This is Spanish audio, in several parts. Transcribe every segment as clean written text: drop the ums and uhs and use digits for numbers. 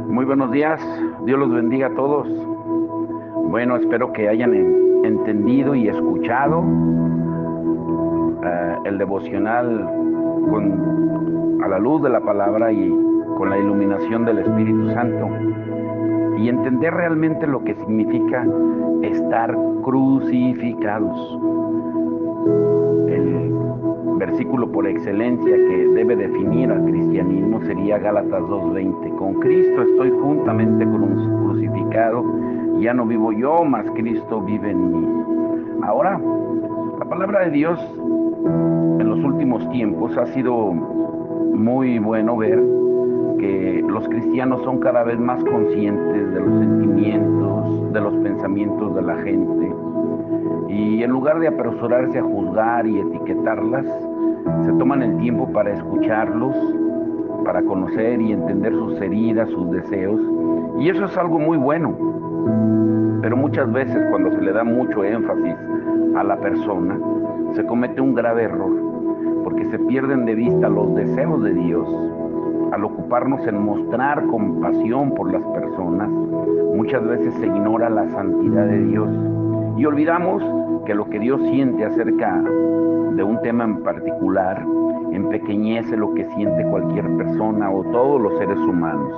Muy buenos días, Dios los bendiga a todos. Bueno, espero que hayan entendido y escuchado el devocional a la luz de la palabra y con la iluminación del Espíritu Santo, y entender realmente lo que significa estar crucificados. El versículo por excelencia que debe definir al cristianismo sería Gálatas 2:20. Con Cristo estoy juntamente crucificado, ya no vivo yo, mas Cristo vive en mí. Ahora, la palabra de Dios en los últimos tiempos ha sido muy bueno ver que los cristianos son cada vez más conscientes de los sentimientos, de los pensamientos de la gente, y en lugar de apresurarse a juzgar y etiquetarlas, se toman el tiempo para escucharlos, para conocer y entender sus heridas, sus deseos, y eso es algo muy bueno. Pero muchas veces, cuando se le da mucho énfasis a la persona, se comete un grave error, porque se pierden de vista los deseos de Dios. Al ocuparnos en mostrar compasión por las personas, muchas veces se ignora la santidad de Dios y olvidamos que lo que Dios siente acerca de un tema en particular empequeñece lo que siente cualquier persona o todos los seres humanos.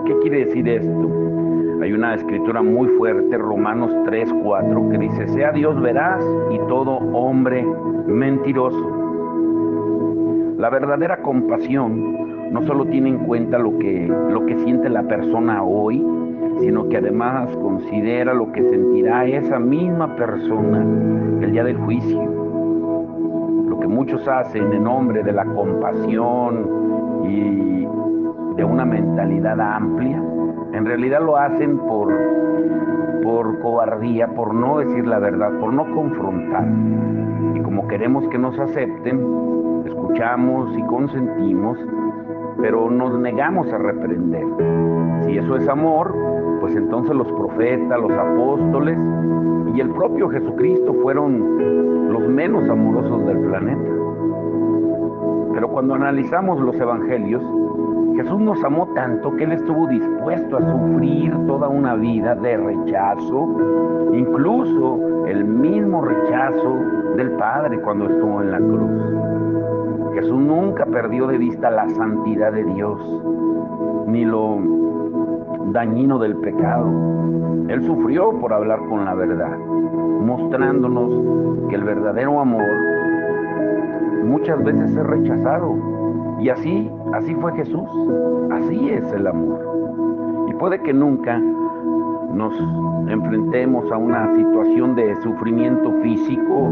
¿Qué quiere decir esto? Hay una escritura muy fuerte, Romanos 3:4, que dice: sea Dios veraz y todo hombre mentiroso. La verdadera compasión no solo tiene en cuenta lo que siente la persona hoy, sino que además considera lo que sentirá esa misma persona el día del juicio. Lo que muchos hacen en nombre de la compasión y de una mentalidad amplia, en realidad lo hacen por cobardía, por no decir la verdad, por no confrontar. Y como queremos que nos acepten, escuchamos y consentimos, pero nos negamos a reprender. Si eso es amor, pues entonces los profetas, los apóstoles y el propio Jesucristo fueron los menos amorosos del planeta. Pero cuando analizamos los evangelios, Jesús nos amó tanto que Él estuvo dispuesto a sufrir toda una vida de rechazo, incluso el mismo rechazo del Padre cuando estuvo en la cruz. Jesús nunca perdió de vista la santidad de Dios, ni lo dañino del pecado. Él sufrió por hablar con la verdad, mostrándonos que el verdadero amor muchas veces es rechazado. Y así fue Jesús, así es el amor. Y puede que nunca nos enfrentemos a una situación de sufrimiento físico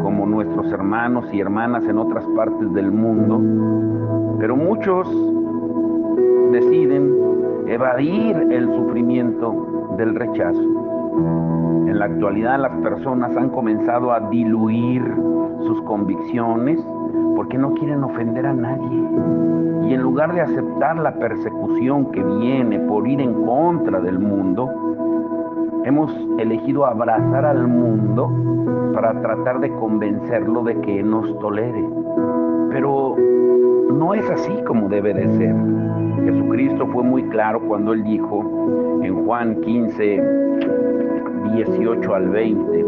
como nuestros hermanos y hermanas en otras partes del mundo, pero muchos deciden evadir el sufrimiento del rechazo. En la actualidad las personas han comenzado a diluir sus convicciones porque no quieren ofender a nadie. Y en lugar de aceptar la persecución que viene por ir en contra del mundo, hemos elegido abrazar al mundo para tratar de convencerlo de que nos tolere. Pero no es así como debe de ser. Jesucristo fue muy claro cuando Él dijo en Juan 15, 18 al 20,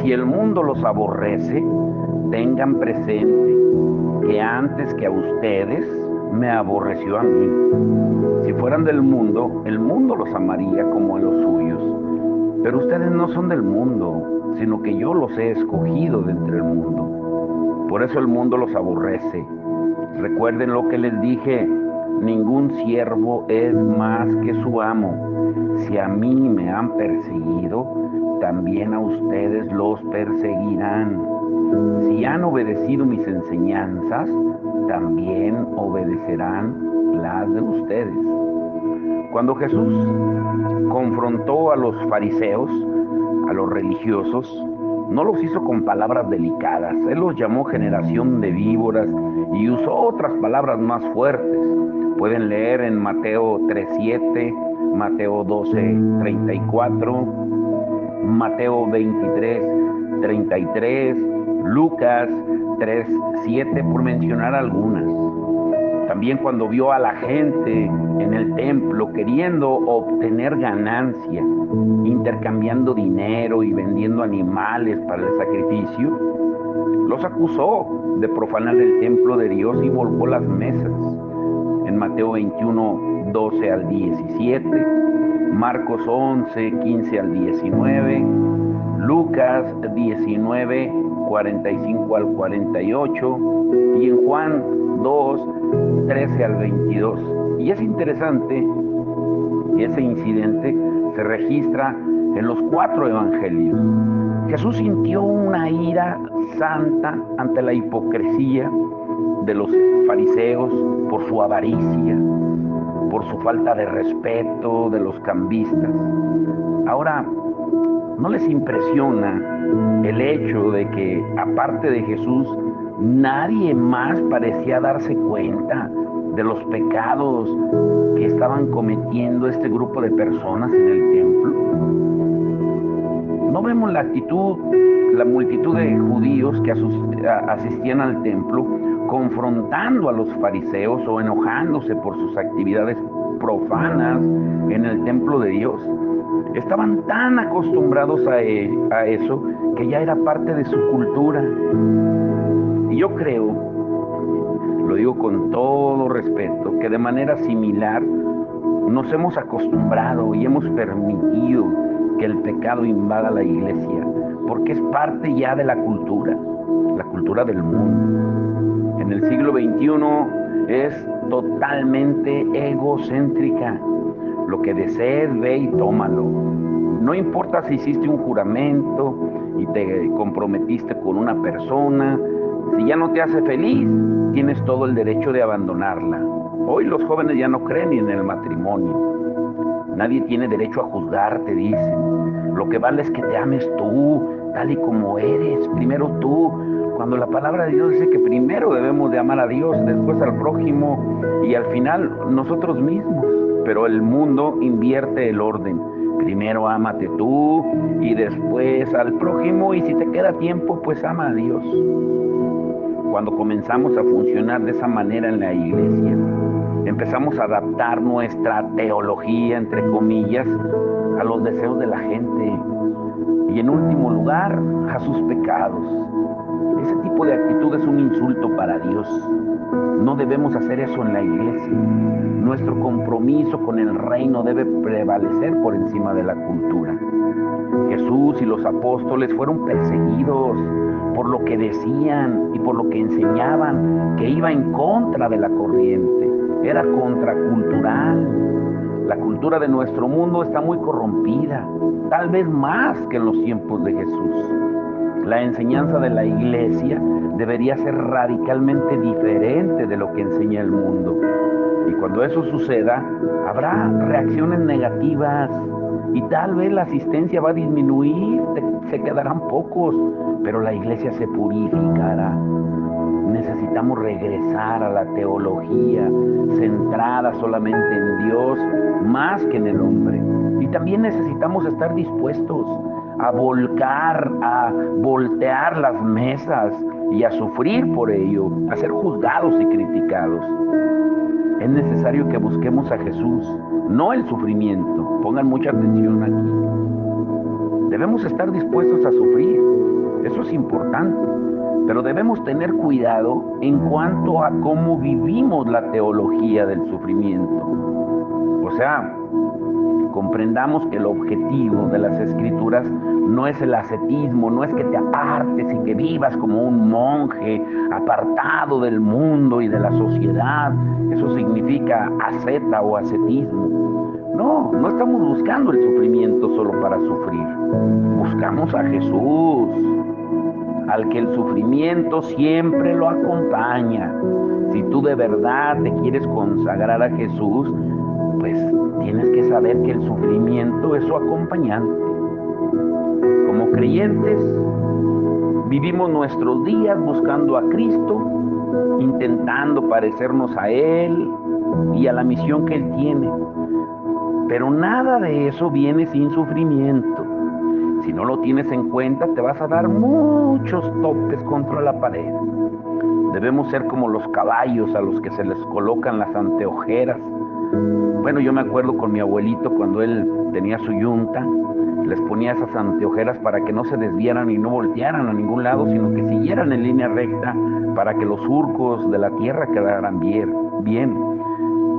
si el mundo los aborrece, tengan presente que antes que a ustedes me aborreció a mí. Si fueran del mundo, el mundo los amaría como a los suyos. Pero ustedes no son del mundo, sino que yo los he escogido de entre el mundo. Por eso el mundo los aborrece. Recuerden lo que les dije: ningún siervo es más que su amo. Si a mí me han perseguido, también a ustedes los perseguirán. Si han obedecido mis enseñanzas, también obedecerán las de ustedes. Cuando Jesús confrontó a los fariseos, a los religiosos, no los hizo con palabras delicadas. Él los llamó generación de víboras y usó otras palabras más fuertes. Pueden leer en Mateo 3:7, Mateo 12:34, Mateo 23:33, Lucas 3:7, por mencionar algunas. También cuando vio a la gente en el templo queriendo obtener ganancia, intercambiando dinero y vendiendo animales para el sacrificio, los acusó de profanar el templo de Dios y volcó las mesas. En Mateo 21, 12 al 17, Marcos 11, 15 al 19, Lucas 19, 45 al 48 y en Juan 2, 13 al 22. Y es interesante que ese incidente se registra en los 4 evangelios. Jesús sintió una ira santa ante la hipocresía de los fariseos por su avaricia, por su falta de respeto de los cambistas. Ahora, ¿no les impresiona el hecho de que, aparte de Jesús, nadie más parecía darse cuenta de los pecados que estaban cometiendo este grupo de personas en el templo? ¿No vemos la multitud de judíos que asistían al templo confrontando a los fariseos o enojándose por sus actividades profanas en el templo de Dios? Estaban tan acostumbrados a eso que ya era parte de su cultura. Y yo creo, lo digo con todo respeto, que de manera similar nos hemos acostumbrado y hemos permitido que el pecado invada la iglesia, porque es parte ya de la cultura del mundo. En el siglo XXI es totalmente egocéntrica. Lo que desees, ve y tómalo. No importa si hiciste un juramento y te comprometiste con una persona, si ya no te hace feliz, tienes todo el derecho de abandonarla. Hoy los jóvenes ya no creen ni en el matrimonio. Nadie tiene derecho a juzgarte, dicen. Lo que vale es que te ames tú, tal y como eres, primero tú. Cuando la palabra de Dios dice que primero debemos de amar a Dios, después al prójimo y al final nosotros mismos. Pero el mundo invierte el orden. Primero ámate tú y después al prójimo, y si te queda tiempo, pues ama a Dios. Cuando comenzamos a funcionar de esa manera en la iglesia, empezamos a adaptar nuestra teología, entre comillas, a los deseos de la gente y en último lugar a sus pecados. Ese tipo de actitud es un insulto para Dios. No debemos hacer eso en la iglesia. Nuestro compromiso con el reino debe prevalecer por encima de la cultura. Jesús y los apóstoles fueron perseguidos por lo que decían y por lo que enseñaban, que iba en contra de la corriente. Era contracultural. La cultura de nuestro mundo está muy corrompida, tal vez más que en los tiempos de Jesús. La enseñanza de la iglesia debería ser radicalmente diferente de lo que enseña el mundo. Y cuando eso suceda, habrá reacciones negativas y tal vez la asistencia va a disminuir, se quedarán pocos, pero la iglesia se purificará. Necesitamos regresar a la teología centrada solamente en Dios más que en el hombre. Y también necesitamos estar dispuestos a voltear las mesas y a sufrir por ello, a ser juzgados y criticados. Es necesario que busquemos a Jesús, no el sufrimiento. Pongan mucha atención aquí. Debemos estar dispuestos a sufrir, eso es importante, pero debemos tener cuidado en cuanto a cómo vivimos la teología del sufrimiento. O sea, comprendamos que el objetivo de las Escrituras no es el ascetismo, no es que te apartes y que vivas como un monje apartado del mundo y de la sociedad. Eso significa asceta o ascetismo. No estamos buscando el sufrimiento solo para sufrir. Buscamos a Jesús, al que el sufrimiento siempre lo acompaña. Si tú de verdad te quieres consagrar a Jesús, pues tienes que saber que el sufrimiento es su acompañante. Como creyentes, vivimos nuestros días buscando a Cristo, intentando parecernos a Él y a la misión que Él tiene. Pero nada de eso viene sin sufrimiento. Si no lo tienes en cuenta, te vas a dar muchos topes contra la pared. Debemos Debemos ser como los caballos a los que se les colocan las anteojeras. Bueno, yo me acuerdo con mi abuelito cuando él tenía su yunta, les ponía esas anteojeras para que no se desviaran y no voltearan a ningún lado, sino que siguieran en línea recta para que los surcos de la tierra quedaran bien.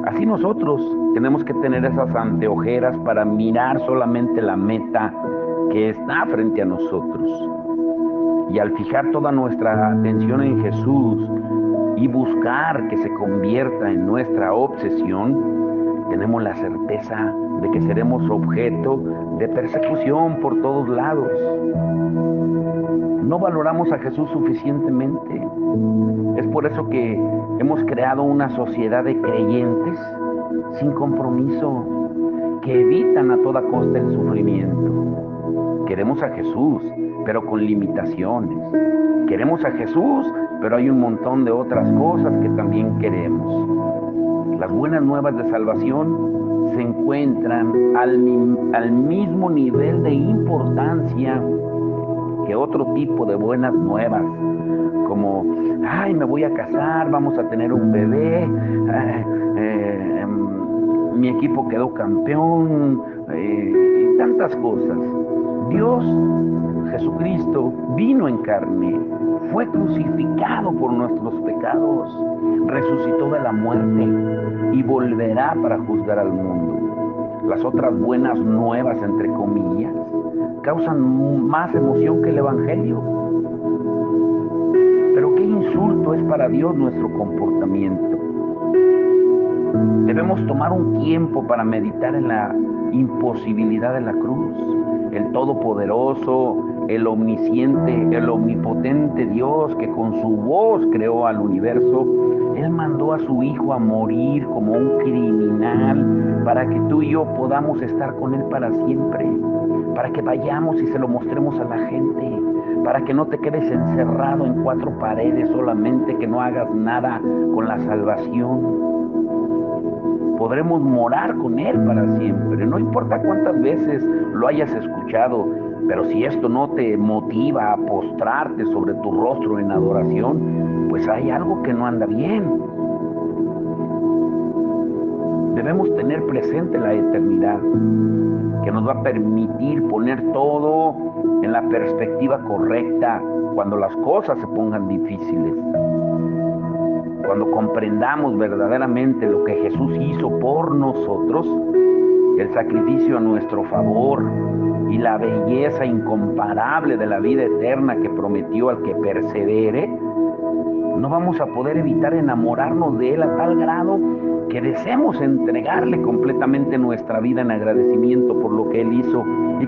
Así nosotros tenemos que tener esas anteojeras para mirar solamente la meta que está frente a nosotros. Y al fijar toda nuestra atención en Jesús y buscar que se convierta en nuestra obsesión, tenemos la certeza de que seremos objeto de persecución por todos lados. No valoramos a Jesús suficientemente. Es por eso que hemos creado una sociedad de creyentes sin compromiso, que evitan a toda costa el sufrimiento. Queremos a Jesús, pero con limitaciones. Queremos a Jesús, pero hay un montón de otras cosas que también queremos. Las buenas nuevas de salvación se encuentran al mismo nivel de importancia que otro tipo de buenas nuevas, como, ay, me voy a casar, vamos a tener un bebé, mi equipo quedó campeón, y tantas cosas. Dios, Jesucristo, vino en carne, fue crucificado por nuestros pecados, resucitó de la muerte y volverá para juzgar al mundo. Las otras buenas nuevas, entre comillas, causan más emoción que el Evangelio. Pero qué insulto es para Dios nuestro comportamiento. Debemos tomar un tiempo para meditar en la imposibilidad de la cruz. El Todopoderoso, el Omnisciente, el Omnipotente Dios que con su voz creó al universo, Él mandó a su Hijo a morir como un criminal para que tú y yo podamos estar con Él para siempre, para que vayamos y se lo mostremos a la gente, para que no te quedes encerrado en cuatro paredes solamente, que no hagas nada con la salvación. Podremos morar con Él para siempre, no importa cuántas veces lo hayas escuchado, pero si esto no te motiva a postrarte sobre tu rostro en adoración, pues hay algo que no anda bien. Debemos tener presente la eternidad, que nos va a permitir poner todo en la perspectiva correcta cuando las cosas se pongan difíciles. Cuando comprendamos verdaderamente lo que Jesús hizo por nosotros, el sacrificio a nuestro favor y la belleza incomparable de la vida eterna que prometió al que persevere, no vamos a poder evitar enamorarnos de Él a tal grado que deseemos entregarle completamente nuestra vida en agradecimiento por lo que Él hizo, y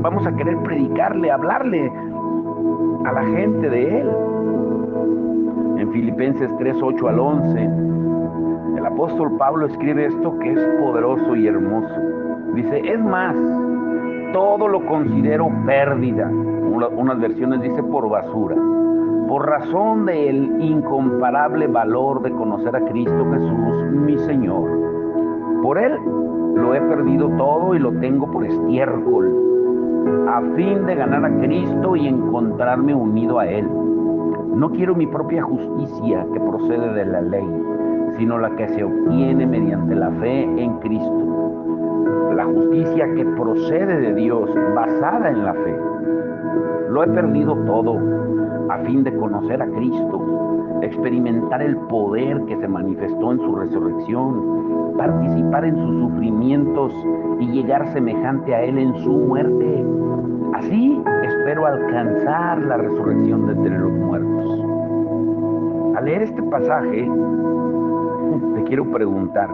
vamos a querer predicarle, hablarle a la gente de Él. En Filipenses 3, 8 al 11, el apóstol Pablo escribe esto que es poderoso y hermoso. Dice, es más, todo lo considero pérdida. Unas versiones dice por basura, por razón del incomparable valor de conocer a Cristo Jesús, mi Señor. Por Él lo he perdido todo y lo tengo por estiércol, a fin de ganar a Cristo y encontrarme unido a Él. No quiero mi propia justicia que procede de la ley, sino la que se obtiene mediante la fe en Cristo. La justicia que procede de Dios, basada en la fe. Lo he perdido todo, a fin de conocer a Cristo, experimentar el poder que se manifestó en su resurrección, participar en sus sufrimientos y llegar semejante a Él en su muerte. Así espero alcanzar la resurrección de entre los muertos. Al leer este pasaje, te quiero preguntar,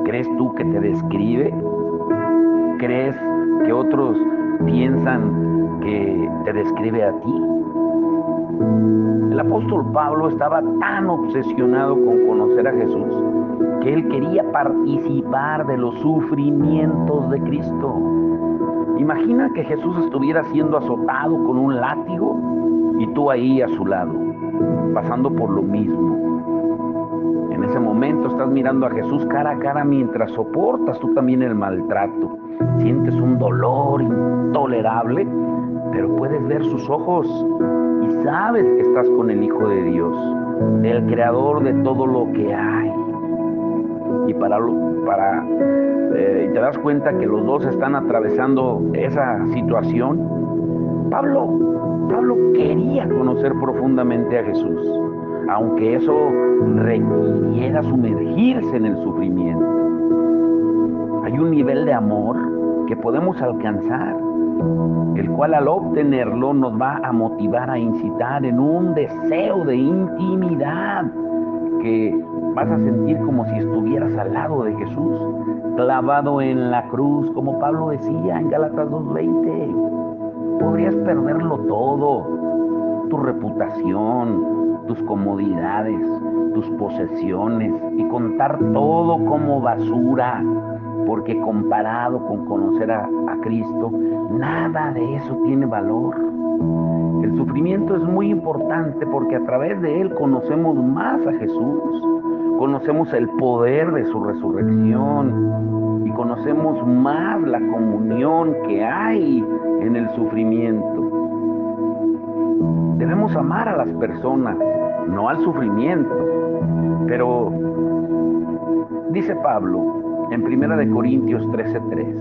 ¿crees tú que te describe? ¿Crees que otros piensan que te describe a ti? El apóstol Pablo estaba tan obsesionado con conocer a Jesús que él quería participar de los sufrimientos de Cristo. Imagina que Jesús estuviera siendo azotado con un látigo y tú ahí a su lado, pasando por lo mismo. En ese momento estás mirando a Jesús cara a cara mientras soportas tú también el maltrato. Sientes un dolor intolerable, pero puedes ver sus ojos y sabes que estás con el Hijo de Dios, el creador de todo lo que hay. Y te das cuenta que los dos están atravesando esa situación. Pablo quería conocer profundamente a Jesús, aunque eso requiriera sumergirse en el sufrimiento. Hay un nivel de amor que podemos alcanzar, el cual al obtenerlo nos va a motivar a incitar en un deseo de intimidad que vas a sentir como si estuvieras al lado de Jesús, clavado en la cruz, como Pablo decía en Gálatas 2:20. Podrías perderlo todo, tu reputación, tus comodidades, tus posesiones, y contar todo como basura, porque comparado con conocer a Cristo, nada de eso tiene valor. El sufrimiento es muy importante porque a través de él conocemos más a Jesús, conocemos el poder de su resurrección y conocemos más la comunión que hay en el sufrimiento. Debemos amar a las personas, no al sufrimiento. Pero dice Pablo en 1 Corintios 13:3,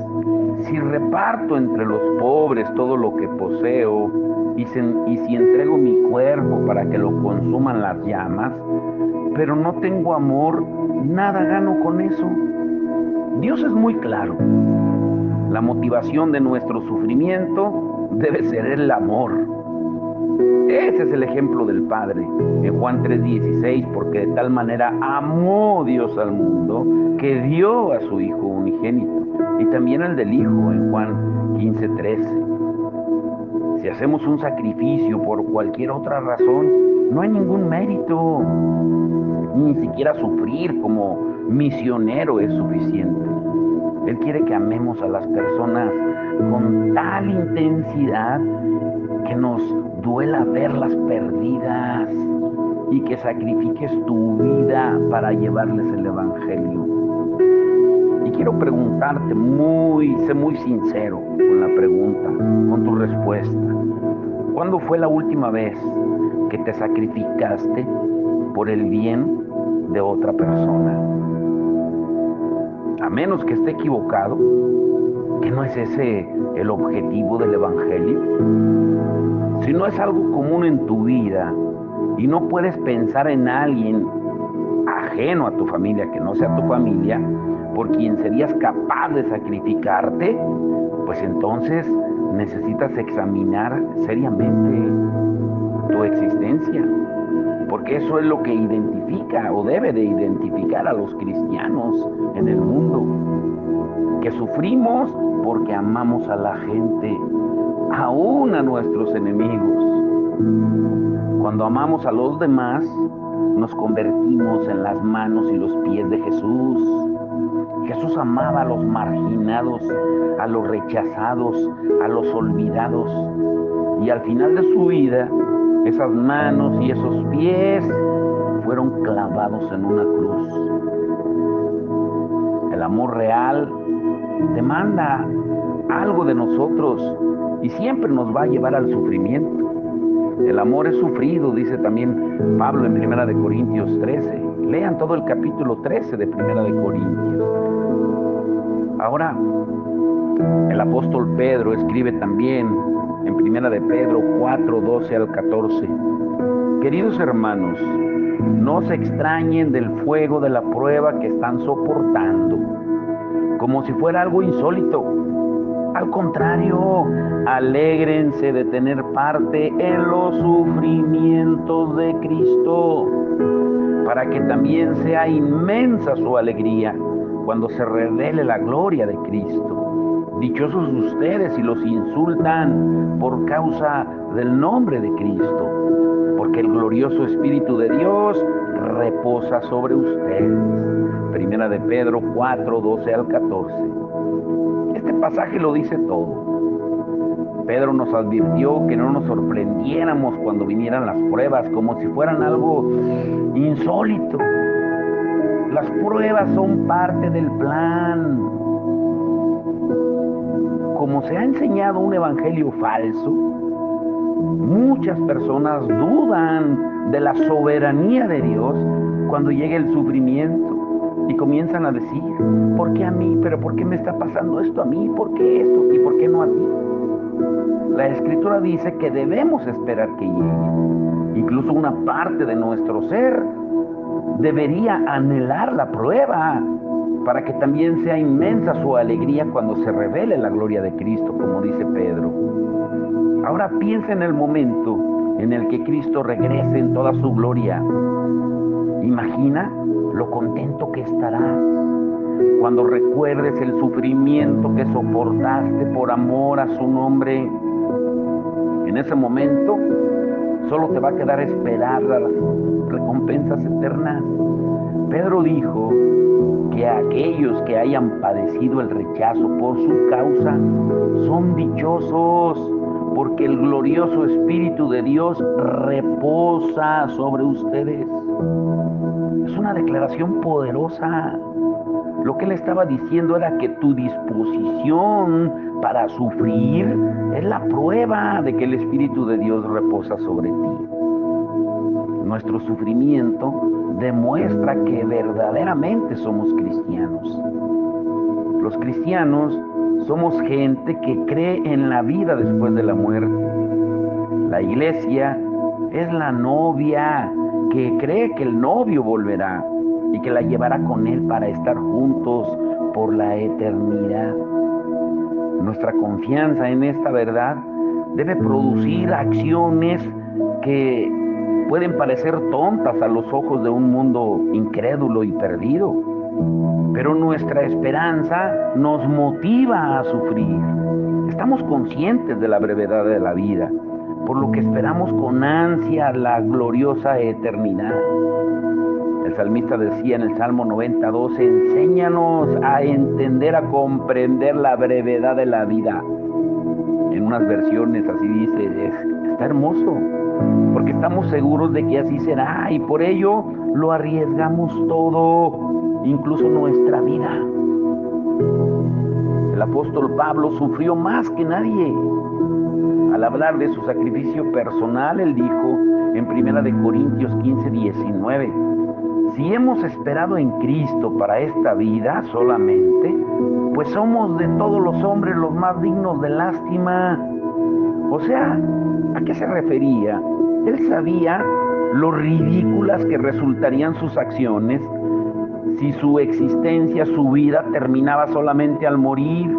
si reparto entre los pobres todo lo que poseo, y si entrego mi cuerpo para que lo consuman las llamas, pero no tengo amor, nada gano con eso. Dios es muy claro. La motivación de nuestro sufrimiento debe ser el amor. Ese es el ejemplo del Padre en Juan 3:16, porque de tal manera amó Dios al mundo que dio a su Hijo unigénito, y también el del Hijo en Juan 15:13. Si hacemos un sacrificio por cualquier otra razón, no hay ningún mérito. Ni siquiera sufrir como misionero es suficiente. Él quiere que amemos a las personas con tal intensidad que nos duela verlas perdidas y que sacrifiques tu vida para llevarles el Evangelio. Y quiero preguntarte, sé muy sincero con la pregunta, con tu respuesta. ¿Cuándo fue la última vez que te sacrificaste por el bien de otra persona? A menos que esté equivocado, ¿que no es ese el objetivo del Evangelio? Si no es algo común en tu vida y no puedes pensar en alguien ajeno a tu familia, que no sea tu familia, por quien serías capaz de sacrificarte, pues entonces necesitas examinar seriamente tu existencia, porque eso es lo que identifica o debe de identificar a los cristianos en el mundo, que sufrimos porque amamos a la gente, aún a nuestros enemigos. Cuando amamos a los demás, nos convertimos en las manos y los pies de Jesús. Jesús amaba a los marginados, a los rechazados, a los olvidados. Y al final de su vida, esas manos y esos pies fueron clavados en una cruz. El amor real demanda algo de nosotros y siempre nos va a llevar al sufrimiento. El amor es sufrido, dice también Pablo en 1 Corintios 13. Lean todo el capítulo 13 de 1 Corintios. Ahora, el apóstol Pedro escribe también en 1 de Pedro 4:12 al 14. Queridos hermanos, no se extrañen del fuego de la prueba que están soportando, como si fuera algo insólito. Al contrario, alégrense de tener parte en los sufrimientos de Cristo, para que también sea inmensa su alegría cuando se revele la gloria de Cristo. Dichosos ustedes si los insultan por causa del nombre de Cristo, porque el glorioso Espíritu de Dios reposa sobre ustedes. 1 de Pedro 4:12 al 14. Este pasaje lo dice todo. Pedro nos advirtió que no nos sorprendiéramos cuando vinieran las pruebas como si fueran algo insólito. Las pruebas son parte del plan. Como se ha enseñado un evangelio falso, Muchas personas dudan de la soberanía de Dios cuando llega el sufrimiento y comienzan a decir, ¿por qué a mí? ¿Pero por qué me está pasando esto a mí? ¿Por qué esto? ¿Y por qué no a ti? La Escritura dice que debemos esperar que llegue. Incluso una parte de nuestro ser debería anhelar la prueba para que también sea inmensa su alegría cuando se revele la gloria de Cristo, como dice Pedro. Ahora piensa en el momento en el que Cristo regrese en toda su gloria. Imagina lo contento que estarás cuando recuerdes el sufrimiento que soportaste por amor a su nombre. En ese momento solo te va a quedar esperar las recompensas eternas. Pedro dijo que aquellos que hayan padecido el rechazo por su causa son dichosos, porque el glorioso Espíritu de Dios reposa sobre ustedes. Es una declaración poderosa. Lo que él estaba diciendo era que tu disposición para sufrir es la prueba de que el Espíritu de Dios reposa sobre ti. Nuestro sufrimiento demuestra que verdaderamente somos cristianos. Los cristianos somos gente que cree en la vida después de la muerte. La iglesia es la novia que cree que el novio volverá y que la llevará con él para estar juntos por la eternidad. Nuestra confianza en esta verdad debe producir acciones que pueden parecer tontas a los ojos de un mundo incrédulo y perdido, pero nuestra esperanza nos motiva a sufrir. Estamos conscientes de la brevedad de la vida, por lo que esperamos con ansia la gloriosa eternidad. El salmista decía en el Salmo 90:12, enséñanos a entender, a comprender la brevedad de la vida. En unas versiones así dice, está hermoso, porque estamos seguros de que así será y por ello lo arriesgamos todo, incluso nuestra vida. El apóstol Pablo sufrió más que nadie. Al hablar de su sacrificio personal, él dijo en 1 Corintios 15:19, si hemos esperado en Cristo para esta vida solamente, pues somos de todos los hombres los más dignos de lástima. O sea, ¿a qué se refería? Él sabía lo ridículas que resultarían sus acciones si su existencia, su vida, terminaba solamente al morir.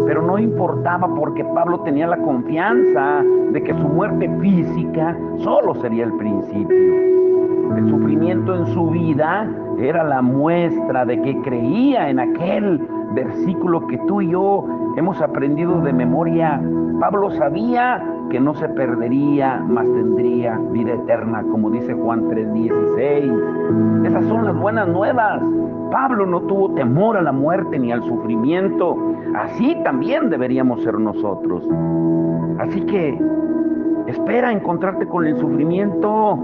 Pero no importaba porque Pablo tenía la confianza de que su muerte física solo sería el principio. El sufrimiento en su vida era la muestra de que creía en aquel versículo que tú y yo hemos aprendido de memoria. Pablo sabía que no se perdería, mas tendría vida eterna, como dice Juan 3:16. Esas son las buenas nuevas. Pablo no tuvo temor a la muerte ni al sufrimiento. Así también deberíamos ser nosotros. Así que espera encontrarte con el sufrimiento,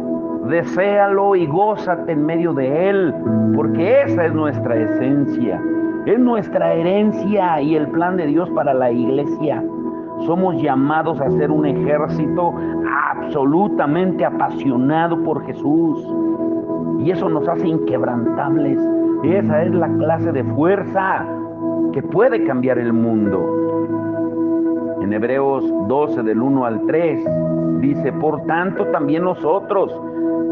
deséalo y gózate en medio de él, porque esa es nuestra esencia, es nuestra herencia y el plan de Dios para la iglesia. Somos llamados a ser un ejército absolutamente apasionado por Jesús, y eso nos hace inquebrantables. Esa es la clase de fuerza que puede cambiar el mundo. En Hebreos 12, del 1 al 3, dice, por tanto también nosotros,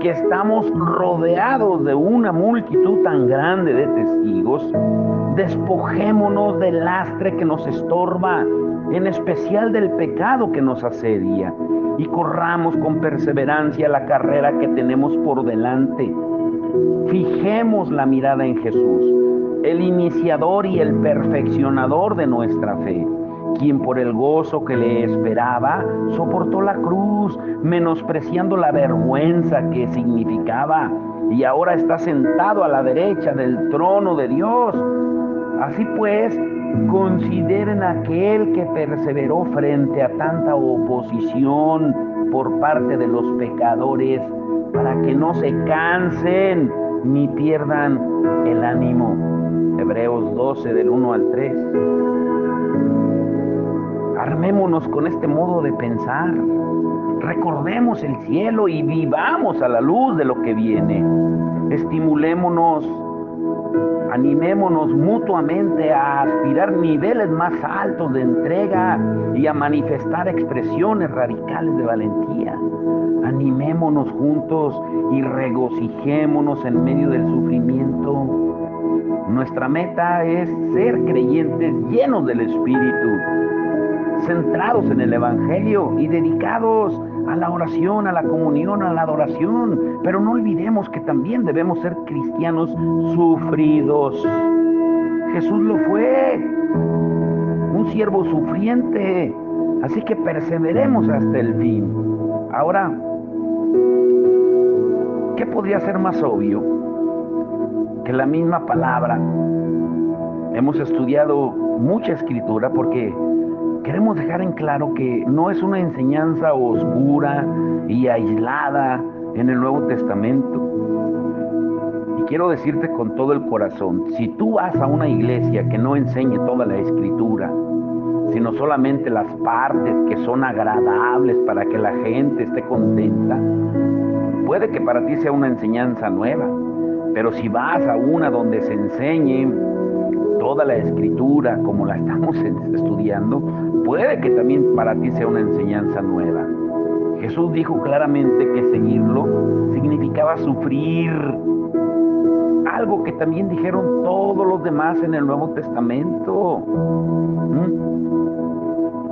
que estamos rodeados de una multitud tan grande de testigos, despojémonos del lastre que nos estorba, en especial del pecado que nos asedia, y corramos con perseverancia la carrera que tenemos por delante. Fijemos la mirada en Jesús, el iniciador y el perfeccionador de nuestra fe, quien por el gozo que le esperaba soportó la cruz, menospreciando la vergüenza que significaba, y ahora está sentado a la derecha del trono de Dios. Así pues, consideren aquel que perseveró frente a tanta oposición por parte de los pecadores, para que no se cansen ni pierdan el ánimo. Hebreos 12, del 1 al 3. Armémonos con este modo de pensar. Recordemos el cielo y vivamos a la luz de lo que viene. Estimulémonos, animémonos mutuamente a aspirar niveles más altos de entrega y a manifestar expresiones radicales de valentía. Animémonos juntos y regocijémonos en medio del sufrimiento. Nuestra meta es ser creyentes llenos del Espíritu, centrados en el Evangelio y dedicados a la oración, a la comunión, a la adoración. Pero no olvidemos que también debemos ser cristianos sufridos. Jesús lo fue, un siervo sufriente, así que perseveremos hasta el fin. Ahora, ¿qué podría ser más obvio que la misma palabra? Hemos estudiado mucha escritura porque queremos dejar en claro que no es una enseñanza oscura y aislada en el Nuevo Testamento. Y quiero decirte con todo el corazón, si tú vas a una iglesia que no enseñe toda la escritura, sino solamente las partes que son agradables para que la gente esté contenta, puede que para ti sea una enseñanza nueva. Pero si vas a una donde se enseñe toda la escritura como la estamos estudiando, puede que también para ti sea una enseñanza nueva. Jesús dijo claramente que seguirlo significaba sufrir, algo que también dijeron todos los demás en el Nuevo Testamento.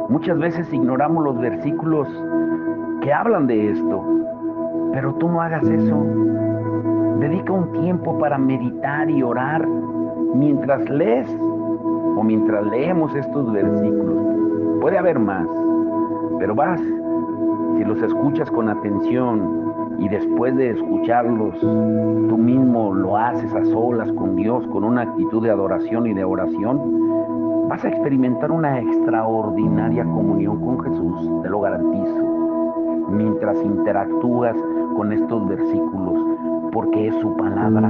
Muchas veces ignoramos los versículos que hablan de esto, pero tú no hagas eso. Dedica un tiempo para meditar y orar mientras lees o mientras leemos estos versículos. Puede haber más, pero si los escuchas con atención y después de escucharlos, tú mismo lo haces a solas con Dios, con una actitud de adoración y de oración, vas a experimentar una extraordinaria comunión con Jesús, te lo garantizo, mientras interactúas con estos versículos, porque es su palabra.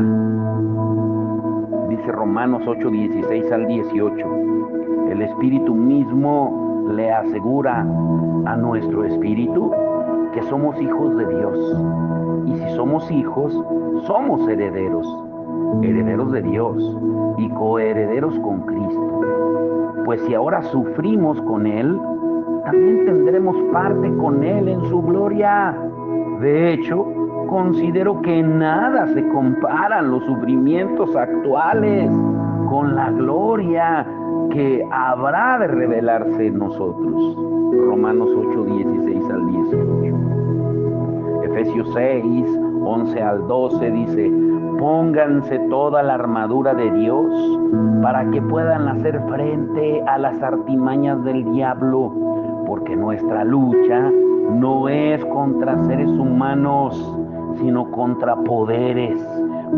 Dice Romanos 8, 16 al 18, el Espíritu mismo le asegura a nuestro espíritu que somos hijos de Dios. Y si somos hijos, somos herederos, herederos de Dios y coherederos con Cristo. Pues si ahora sufrimos con Él, también tendremos parte con Él en su gloria. De hecho, considero que nada se comparan los sufrimientos actuales con la gloria que habrá de revelarse en nosotros. Romanos 8, 16 al 18. Efesios 6, 11 al 12 dice: pónganse toda la armadura de Dios para que puedan hacer frente a las artimañas del diablo, porque nuestra lucha no es contra seres humanos, sino contra poderes,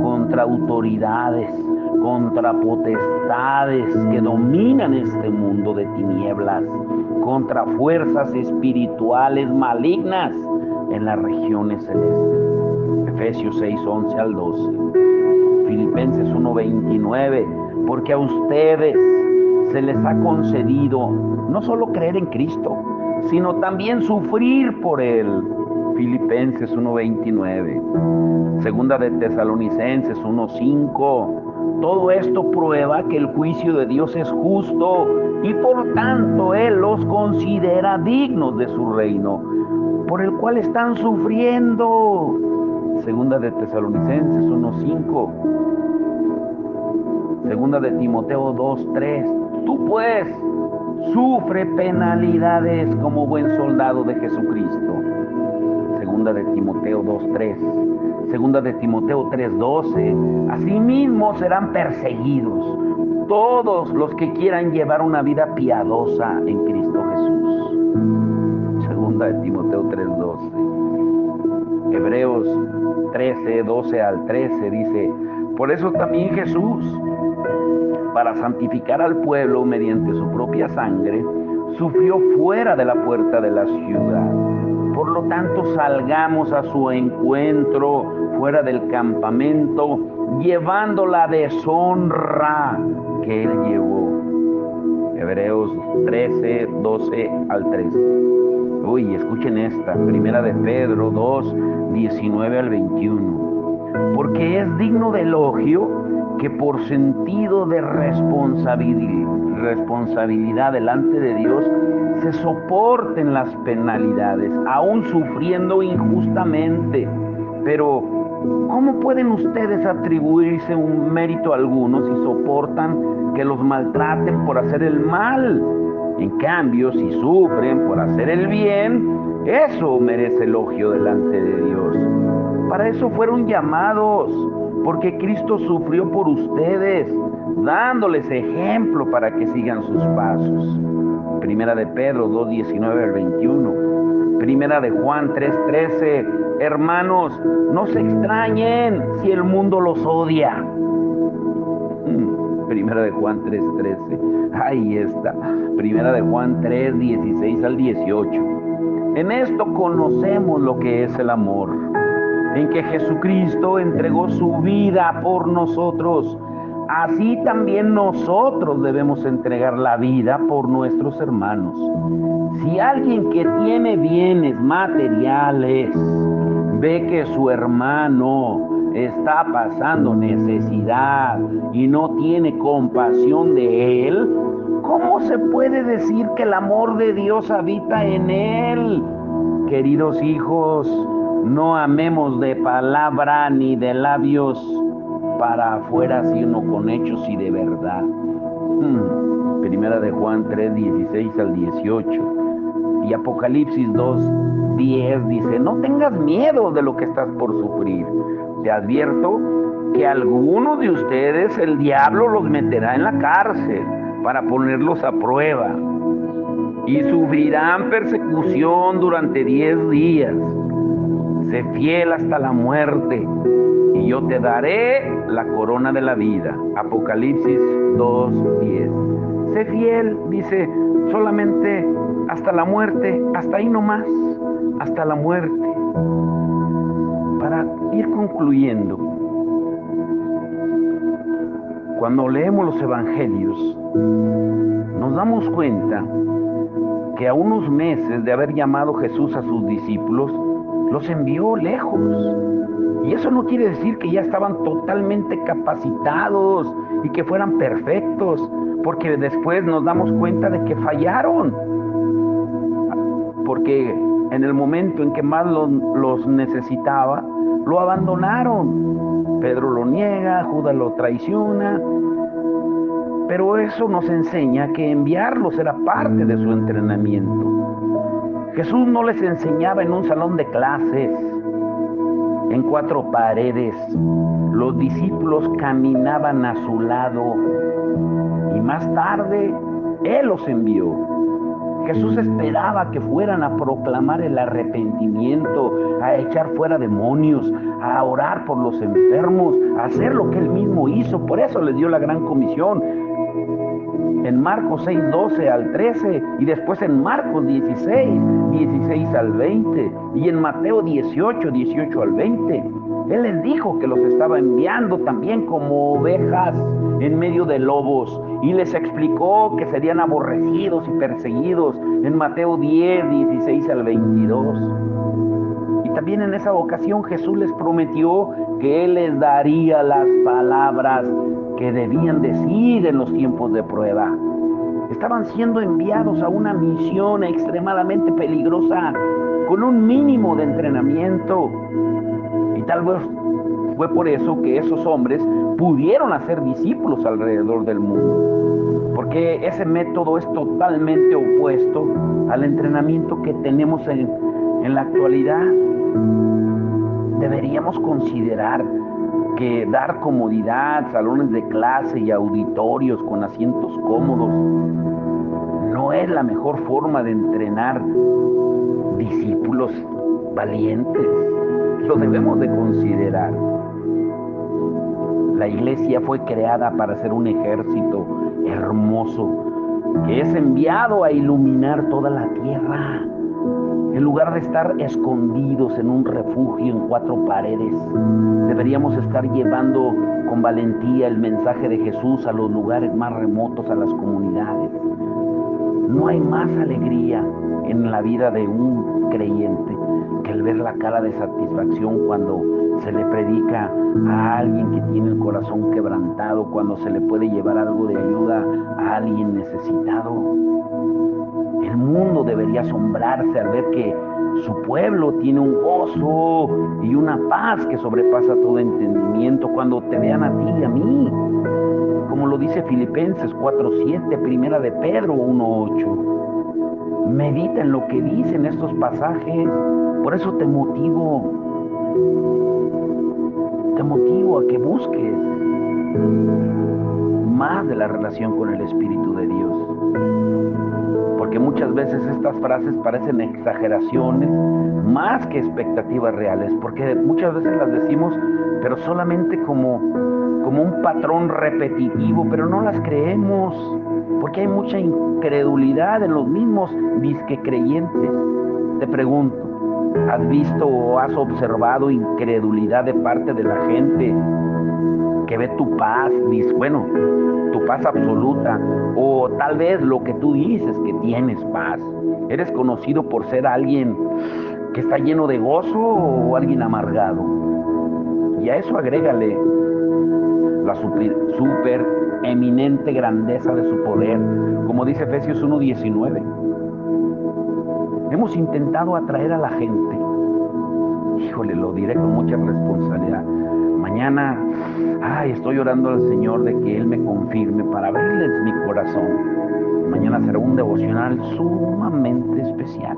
contra autoridades, contra potestades que dominan este mundo de tinieblas, contra fuerzas espirituales malignas en las regiones celestes. Efesios 6, 11 al 12. Filipenses 1, 29. Porque a ustedes se les ha concedido no solo creer en Cristo, sino también sufrir por Él. Filipenses 1:29, Segunda de Tesalonicenses 1:5. Todo esto prueba que el juicio de Dios es justo y por tanto Él los considera dignos de su reino, por el cual están sufriendo. Segunda de Tesalonicenses 1:5. Segunda de Timoteo 2:3. Tú pues sufre penalidades como buen soldado de Jesucristo. Segunda de Timoteo 2:3. Segunda de Timoteo 3:12. Asimismo serán perseguidos todos los que quieran llevar una vida piadosa en Cristo Jesús. Segunda de Timoteo 3:12. Hebreos 13, 12 al 13 dice: por eso también Jesús, para santificar al pueblo mediante su propia sangre, sufrió fuera de la puerta de la ciudad. Por lo tanto, salgamos a su encuentro fuera del campamento, llevando la deshonra que él llevó. Hebreos 13, 12 al 13. Uy, escuchen esta, primera de Pedro 2, 19 al 21. Porque es digno de elogio que por sentido de responsabilidad delante de Dios se soporten las penalidades, aún sufriendo injustamente. Pero, ¿cómo pueden ustedes atribuirse un mérito alguno si soportan que los maltraten por hacer el mal? En cambio, si sufren por hacer el bien, eso merece elogio delante de Dios. Para eso fueron llamados, porque Cristo sufrió por ustedes, dándoles ejemplo para que sigan sus pasos. Primera de Pedro 2, 19 al 21. Primera de Juan 3, 13. Hermanos, no se extrañen si el mundo los odia. Primera de Juan 3, 13. Ahí está. Primera de Juan 3, 16 al 18. En esto conocemos lo que es el amor, en que Jesucristo entregó su vida por nosotros. Así también nosotros debemos entregar la vida por nuestros hermanos. Si alguien que tiene bienes materiales ve que su hermano está pasando necesidad y no tiene compasión de él, ¿cómo se puede decir que el amor de Dios habita en él? Queridos hijos, no amemos de palabra ni de labios para afuera, sino con hechos y de verdad. Primera de Juan 3, 16 al 18. Y Apocalipsis 2, 10 dice, no tengas miedo de lo que estás por sufrir. Te advierto que algunos de ustedes el diablo los meterá en la cárcel para ponerlos a prueba. Y sufrirán persecución durante 10 días. Sé fiel hasta la muerte, y yo te daré la corona de la vida. Apocalipsis 2:10. Sé fiel, dice, solamente hasta la muerte, hasta ahí nomás, hasta la muerte. Para ir concluyendo, cuando leemos los evangelios, nos damos cuenta que a unos meses de haber llamado Jesús a sus discípulos, los envió lejos. Y eso no quiere decir que ya estaban totalmente capacitados y que fueran perfectos, porque después nos damos cuenta de que fallaron. Porque en el momento en que más los necesitaba, lo abandonaron. Pedro lo niega, Judas lo traiciona. Pero eso nos enseña que enviarlos era parte de su entrenamiento. Jesús no les enseñaba en un salón de clases, en 4 paredes. Los discípulos caminaban a su lado y más tarde Él los envió. Jesús esperaba que fueran a proclamar el arrepentimiento, a echar fuera demonios, a orar por los enfermos, a hacer lo que Él mismo hizo. Por eso les dio la gran comisión. En Marcos 6, 12 al 13, y después en Marcos 16, 16 al 20, y en Mateo 18, 18 al 20. Él les dijo que los estaba enviando también como ovejas en medio de lobos, y les explicó que serían aborrecidos y perseguidos en Mateo 10, 16 al 22. Y también en esa ocasión Jesús les prometió que Él les daría las palabras que debían decir en los tiempos de prueba. Estaban siendo enviados a una misión extremadamente peligrosa, con un mínimo de entrenamiento. Y tal vez fue por eso que esos hombres pudieron hacer discípulos alrededor del mundo. Porque ese método es totalmente opuesto al entrenamiento que tenemos en la actualidad. Deberíamos considerar que dar comodidad, salones de clase y auditorios con asientos cómodos no es la mejor forma de entrenar discípulos valientes. Lo debemos de considerar. La iglesia fue creada para ser un ejército hermoso que es enviado a iluminar toda la tierra. En lugar de estar escondidos en un refugio en 4 paredes, deberíamos estar llevando con valentía el mensaje de Jesús a los lugares más remotos, a las comunidades. No hay más alegría en la vida de un creyente que el ver la cara de satisfacción cuando se le predica a alguien que tiene el corazón quebrantado, cuando se le puede llevar algo de ayuda a alguien necesitado. El mundo debería asombrarse al ver que su pueblo tiene un gozo y una paz que sobrepasa todo entendimiento cuando te vean a ti y a mí, como lo dice Filipenses 4:7, Primera de Pedro 1:8. Medita en lo que dicen estos pasajes. Por eso te motivo a que busques más de la relación con el Espíritu de Dios. Porque muchas veces estas frases parecen exageraciones más que expectativas reales, porque muchas veces las decimos, pero solamente como un patrón repetitivo, pero no las creemos, porque hay mucha incredulidad en los mismos disque creyentes. Te pregunto, ¿has visto o has observado incredulidad de parte de la gente que ve tu paz, bueno, tu paz absoluta, o tal vez lo que tú dices que tienes paz? ¿Eres conocido por ser alguien que está lleno de gozo o alguien amargado? Y a eso agrégale la super eminente grandeza de su poder, como dice Efesios 1:19. Hemos intentado atraer a la gente. Híjole, lo diré con mucha responsabilidad. Mañana, estoy orando al Señor de que Él me confirme para abrirles mi corazón. Mañana será un devocional sumamente especial,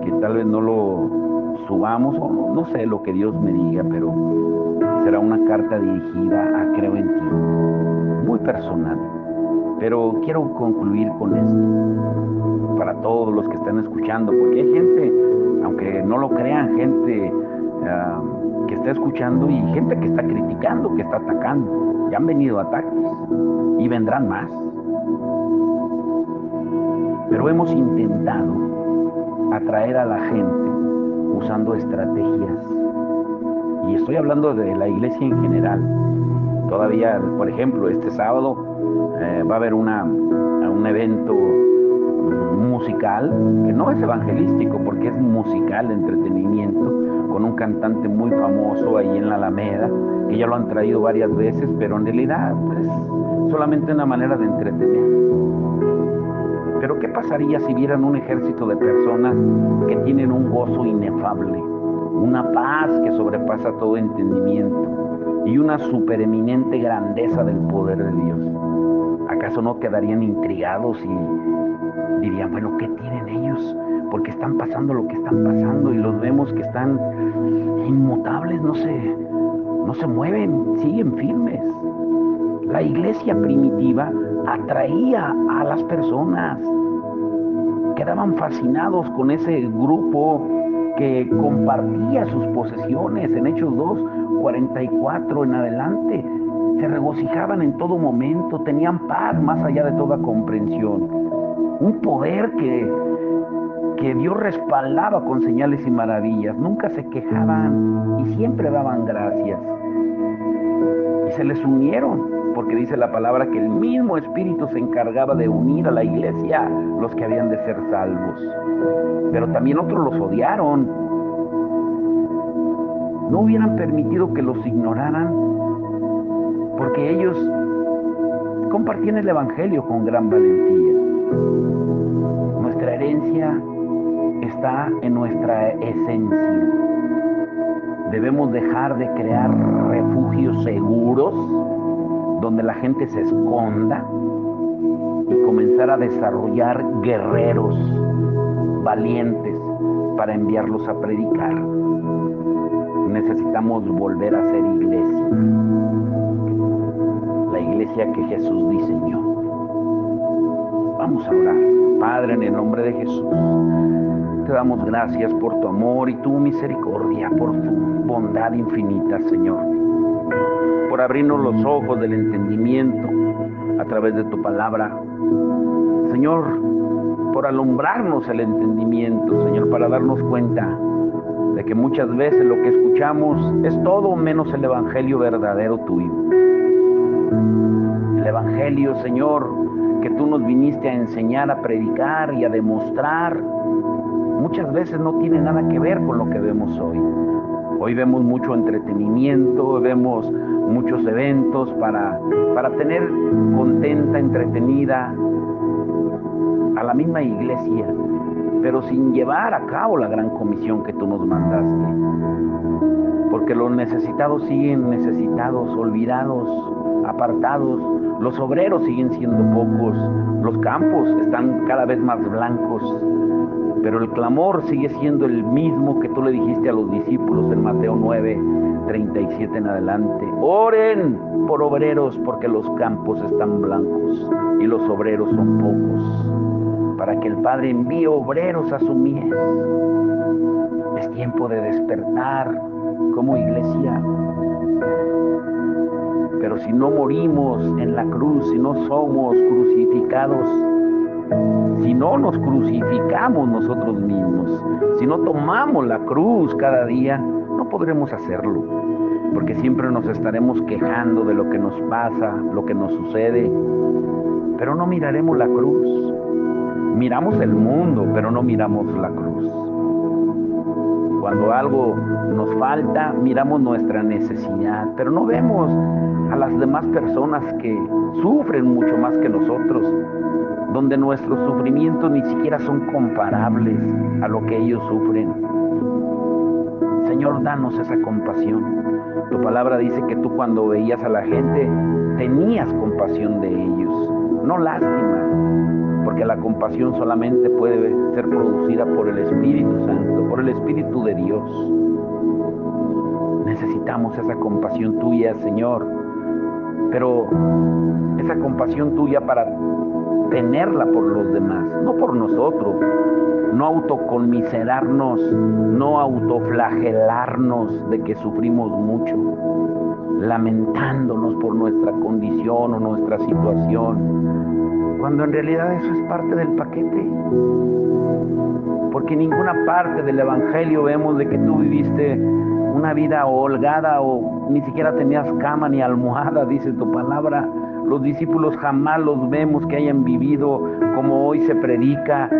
que tal vez no lo subamos o no sé lo que Dios me diga, pero será una carta dirigida a Creo en Ti, muy personal. Pero quiero concluir con esto, para todos los que están escuchando, porque hay gente, aunque no lo crean, gente que está escuchando y gente que está criticando, que está atacando. Ya han venido ataques y vendrán más. Pero hemos intentado atraer a la gente usando estrategias. Y estoy hablando de la iglesia en general. Todavía, por ejemplo, este sábado va a haber un evento musical, que no es evangelístico, porque es musical de entretenimiento, con un cantante muy famoso ahí en la Alameda, que ya lo han traído varias veces, pero en realidad es solamente una manera de entretener. Pero ¿qué pasaría si vieran un ejército de personas que tienen un gozo inefable, una paz que sobrepasa todo entendimiento y una supereminente grandeza del poder de Dios? ¿Acaso no quedarían intrigados y dirían, bueno, ¿qué tienen ellos? Porque están pasando lo que están pasando y los vemos que están inmutables, no se mueven, siguen firmes. La iglesia primitiva atraía a las personas, quedaban fascinados con ese grupo que compartía sus posesiones. En Hechos 2:44 en adelante, se regocijaban en todo momento, tenían paz más allá de toda comprensión, un poder que Dios respaldaba con señales y maravillas. Nunca se quejaban y siempre daban gracias. Y se les unieron, porque dice la palabra que el mismo Espíritu se encargaba de unir a la iglesia los que habían de ser salvos. Pero también otros los odiaron. No hubieran permitido que los ignoraran, porque ellos compartían el Evangelio con gran valentía. Nuestra herencia está en nuestra esencia. Debemos dejar de crear refugios seguros donde la gente se esconda y comenzar a desarrollar guerreros valientes para enviarlos a predicar. Necesitamos volver a ser iglesia, la iglesia que Jesús diseñó. Vamos a orar. Padre, en el nombre de Jesús, te damos gracias por tu amor y tu misericordia, por tu bondad infinita, Señor, por abrirnos los ojos del entendimiento a través de tu palabra, Señor, por alumbrarnos el entendimiento, Señor, para darnos cuenta de que muchas veces lo que escuchamos es todo menos el evangelio verdadero tuyo. El evangelio, Señor, que tú nos viniste a enseñar, a predicar y a demostrar, muchas veces no tiene nada que ver con lo que vemos hoy. Hoy vemos mucho entretenimiento, vemos muchos eventos para tener contenta, entretenida a la misma iglesia, pero sin llevar a cabo la gran comisión que tú nos mandaste. Porque los necesitados siguen necesitados, olvidados, apartados. Los obreros siguen siendo pocos. Los campos están cada vez más blancos. Pero el clamor sigue siendo el mismo que tú le dijiste a los discípulos en Mateo 9:37 en adelante. Oren por obreros porque los campos están blancos y los obreros son pocos, para que el Padre envíe obreros a su mies. Es tiempo de despertar como iglesia. Pero si no morimos en la cruz, si no somos crucificados, si no nos crucificamos nosotros mismos, si no tomamos la cruz cada día, no podremos hacerlo, porque siempre nos estaremos quejando de lo que nos pasa, lo que nos sucede, pero no miraremos la cruz. Miramos el mundo, pero no miramos la cruz. Cuando algo nos falta, miramos nuestra necesidad, pero no vemos a las demás personas que sufren mucho más que nosotros, donde nuestros sufrimientos ni siquiera son comparables a lo que ellos sufren. Señor, danos esa compasión. Tu palabra dice que tú cuando veías a la gente tenías compasión de ellos, no lástima, porque la compasión solamente puede ser producida por el Espíritu Santo, por el Espíritu de Dios. Necesitamos esa compasión tuya, Señor, pero esa compasión tuya para tenerla por los demás, no por nosotros, no autoconmiserarnos, no autoflagelarnos de que sufrimos mucho, lamentándonos por nuestra condición o nuestra situación, cuando en realidad eso es parte del paquete. Porque en ninguna parte del Evangelio vemos de que tú viviste una vida holgada o ni siquiera tenías cama ni almohada, dice tu palabra. Los discípulos jamás los vemos que hayan vivido como hoy se predica,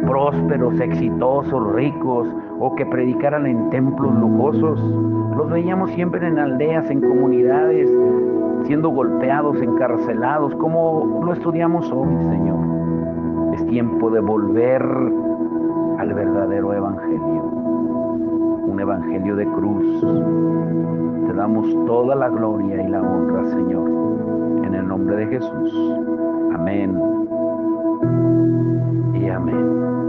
prósperos, exitosos, ricos, o que predicaran en templos lujosos. Los veíamos siempre en aldeas, en comunidades, siendo golpeados, encarcelados, como lo estudiamos hoy, Señor. Es tiempo de volver al verdadero evangelio, un evangelio de cruz. Te damos toda la gloria y la honra, Señor, en el nombre de Jesús. Amén y amén.